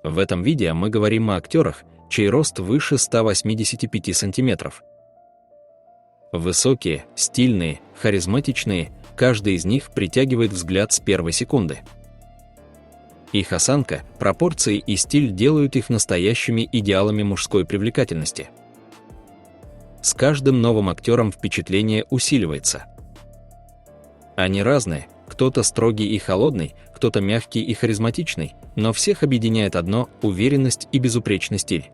В этом видео мы говорим о актерах, чей рост выше 185 сантиметров. Высокие, стильные, харизматичные, каждый из них притягивает взгляд с первой секунды. Их осанка, пропорции и стиль делают их настоящими идеалами мужской привлекательности. С каждым новым актером впечатление усиливается. Они разные, кто-то строгий и холодный, кто-то мягкий и харизматичный, но всех объединяет одно – уверенность и безупречный стиль.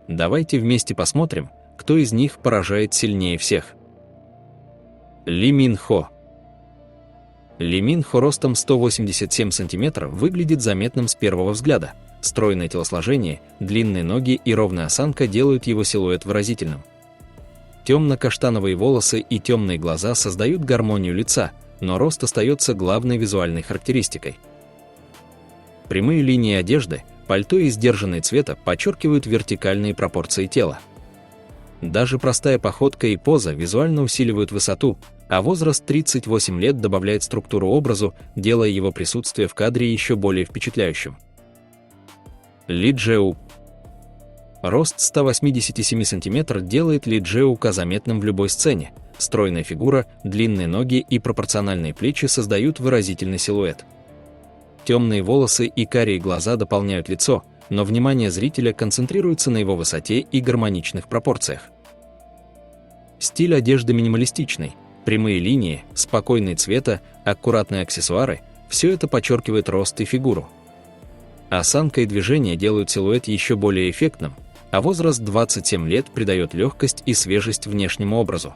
Давайте вместе посмотрим, кто из них поражает сильнее всех. Ли Мин Хо. Ли Мин Хо ростом 187 см выглядит заметным с первого взгляда. Стройное телосложение, длинные ноги и ровная осанка делают его силуэт выразительным. Темно-каштановые волосы и темные глаза создают гармонию лица, но рост остается главной визуальной характеристикой. Прямые линии одежды, пальто и сдержанные цвета подчеркивают вертикальные пропорции тела. Даже простая походка и поза визуально усиливают высоту, а возраст 38 лет добавляет структуру образу, делая его присутствие в кадре еще более впечатляющим. Ли Джеу. Рост 187 см делает Ли Джеука заметным в любой сцене. Стройная фигура, длинные ноги и пропорциональные плечи создают выразительный силуэт. Темные волосы и карие глаза дополняют лицо, но внимание зрителя концентрируется на его высоте и гармоничных пропорциях. Стиль одежды минималистичный, прямые линии, спокойные цвета, аккуратные аксессуары – все это подчеркивает рост и фигуру. Осанка и движение делают силуэт еще более эффектным, а возраст 27 лет придает легкость и свежесть внешнему образу.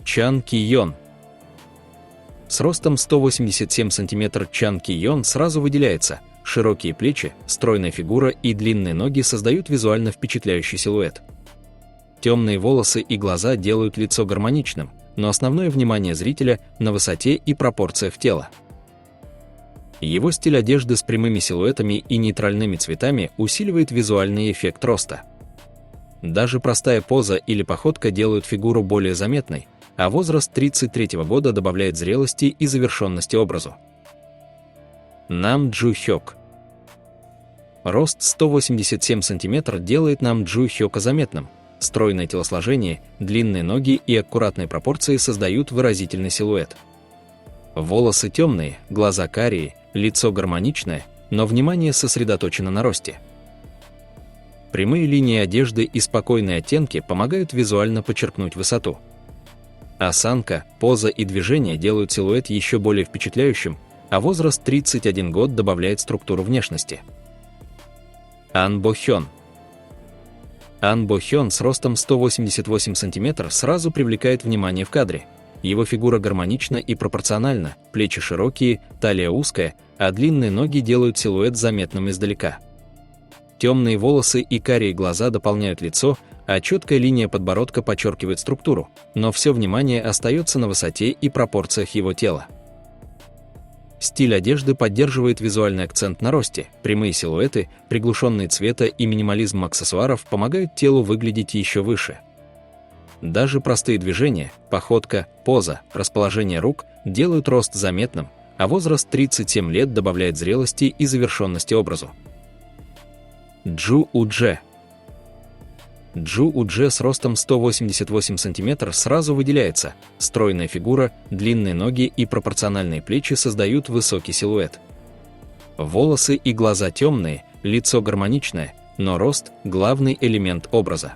Чан Ки Йон. С ростом 187 см Чан Ки Йон сразу выделяется. Широкие плечи, стройная фигура и длинные ноги создают визуально впечатляющий силуэт. Темные волосы и глаза делают лицо гармоничным, но основное внимание зрителя на высоте и пропорциях тела. Его стиль одежды с прямыми силуэтами и нейтральными цветами усиливает визуальный эффект роста. Даже простая поза или походка делают фигуру более заметной, а возраст 33 года добавляет зрелости и завершенности образу. Нам Джу Хёк. Рост 187 см делает Нам Джу Хёка заметным. Стройное телосложение, длинные ноги и аккуратные пропорции создают выразительный силуэт. Волосы темные, глаза карие, лицо гармоничное, но внимание сосредоточено на росте. Прямые линии одежды и спокойные оттенки помогают визуально подчеркнуть высоту. Осанка, поза и движение делают силуэт еще более впечатляющим, а возраст 31 год добавляет структуру внешности. Ан Бо Хён. Ан Бо Хён с ростом 188 см сразу привлекает внимание в кадре. Его фигура гармонична и пропорциональна, плечи широкие, талия узкая, а длинные ноги делают силуэт заметным издалека. Темные волосы и карие глаза дополняют лицо, а четкая линия подбородка подчеркивает структуру, но все внимание остается на высоте и пропорциях его тела. Стиль одежды поддерживает визуальный акцент на росте, прямые силуэты, приглушенные цвета и минимализм аксессуаров помогают телу выглядеть еще выше. Даже простые движения, походка, поза, расположение рук делают рост заметным, а возраст 37 лет добавляет зрелости и завершенности образу. Джу Удже. Джу Удже с ростом 188 см сразу выделяется. Стройная фигура, длинные ноги и пропорциональные плечи создают высокий силуэт. Волосы и глаза темные, лицо гармоничное, но рост – главный элемент образа.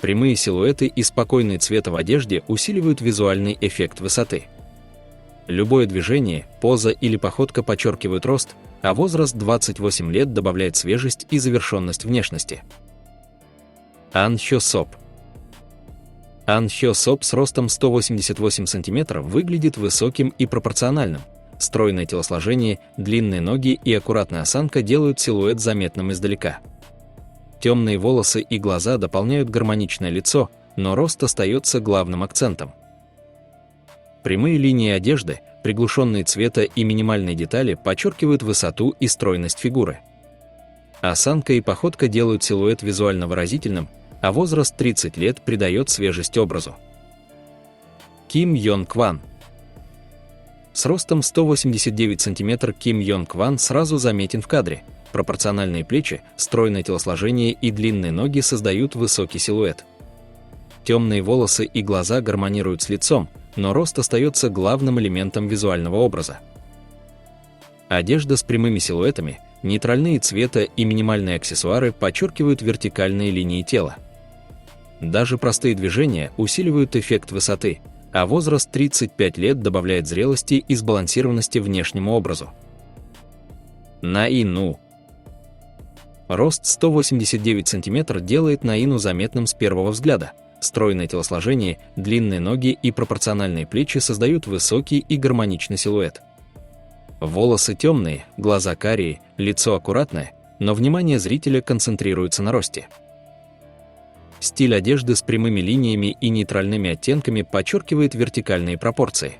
Прямые силуэты и спокойные цвета в одежде усиливают визуальный эффект высоты. Любое движение, поза или походка подчеркивают рост, а возраст 28 лет добавляет свежесть и завершенность внешности. Ан Хё Соп. Ан Хё Соп с ростом 188 см выглядит высоким и пропорциональным. Стройное телосложение, длинные ноги и аккуратная осанка делают силуэт заметным издалека. Темные волосы и глаза дополняют гармоничное лицо, но рост остается главным акцентом. Прямые линии одежды, приглушенные цвета и минимальные детали подчеркивают высоту и стройность фигуры. Осанка и походка делают силуэт визуально выразительным, а возраст 30 лет придает свежесть образу. Ким Йон Кван. с ростом 189 см Ким Йонг Ван сразу заметен в кадре. Пропорциональные плечи, стройное телосложение и длинные ноги создают высокий силуэт. Темные волосы и глаза гармонируют с лицом, но рост остается главным элементом визуального образа. Одежда с прямыми силуэтами, нейтральные цвета и минимальные аксессуары подчеркивают вертикальные линии тела. Даже простые движения усиливают эффект высоты, а возраст 35 лет добавляет зрелости и сбалансированности внешнему образу. Наину. Рост 189 см делает Наину заметным с первого взгляда. Стройное телосложение, длинные ноги и пропорциональные плечи создают высокий и гармоничный силуэт. Волосы темные, глаза карие, лицо аккуратное, но внимание зрителя концентрируется на росте. Стиль одежды с прямыми линиями и нейтральными оттенками подчеркивает вертикальные пропорции.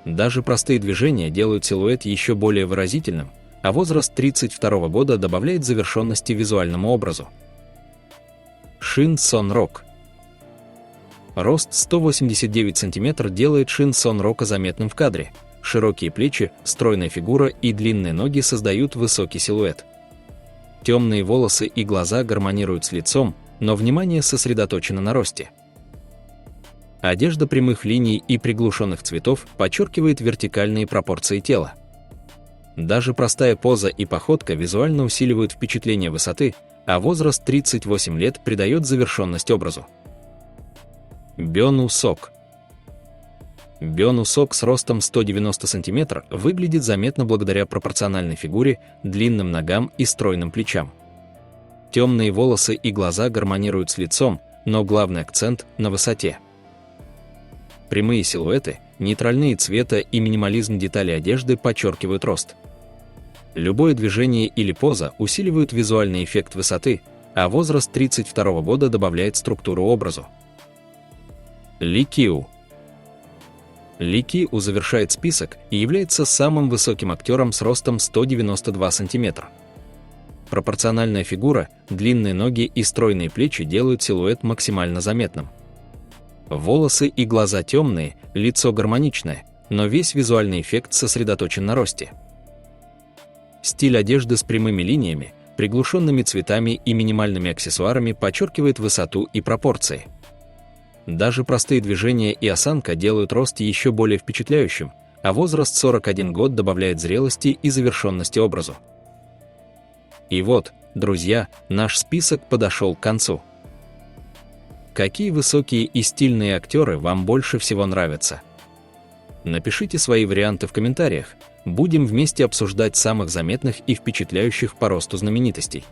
Даже простые движения делают силуэт еще более выразительным, а возраст 32 года добавляет завершенности визуальному образу. Шин Сон Рок. Рост 189 см делает Шин Сон Рока заметным в кадре. Широкие плечи, стройная фигура и длинные ноги создают высокий силуэт. Темные волосы и глаза гармонируют с лицом, но внимание сосредоточено на росте. Одежда прямых линий и приглушенных цветов подчеркивает вертикальные пропорции тела. Даже простая поза и походка визуально усиливают впечатление высоты, а возраст 38 лет придает завершенность образу. Бёну Сок. Бёну Сок с ростом 190 см выглядит заметно благодаря пропорциональной фигуре, длинным ногам и стройным плечам. Темные волосы и глаза гармонируют с лицом, но главный акцент на высоте. Прямые силуэты, нейтральные цвета и минимализм деталей одежды подчеркивают рост. Любое движение или поза усиливают визуальный эффект высоты, а возраст 32 года добавляет структуру образу. Ли Киу. Ли Киу завершает список и является самым высоким актером с ростом 192 см. Пропорциональная фигура, длинные ноги и стройные плечи делают силуэт максимально заметным. Волосы и глаза темные, лицо гармоничное, но весь визуальный эффект сосредоточен на росте. Стиль одежды с прямыми линиями, приглушенными цветами и минимальными аксессуарами подчеркивает высоту и пропорции. Даже простые движения и осанка делают рост еще более впечатляющим, а возраст 41 год добавляет зрелости и завершенности образу. И вот, друзья, наш список подошел к концу. Какие высокие и стильные актеры вам больше всего нравятся? Напишите свои варианты в комментариях, будем вместе обсуждать самых заметных и впечатляющих по росту знаменитостей.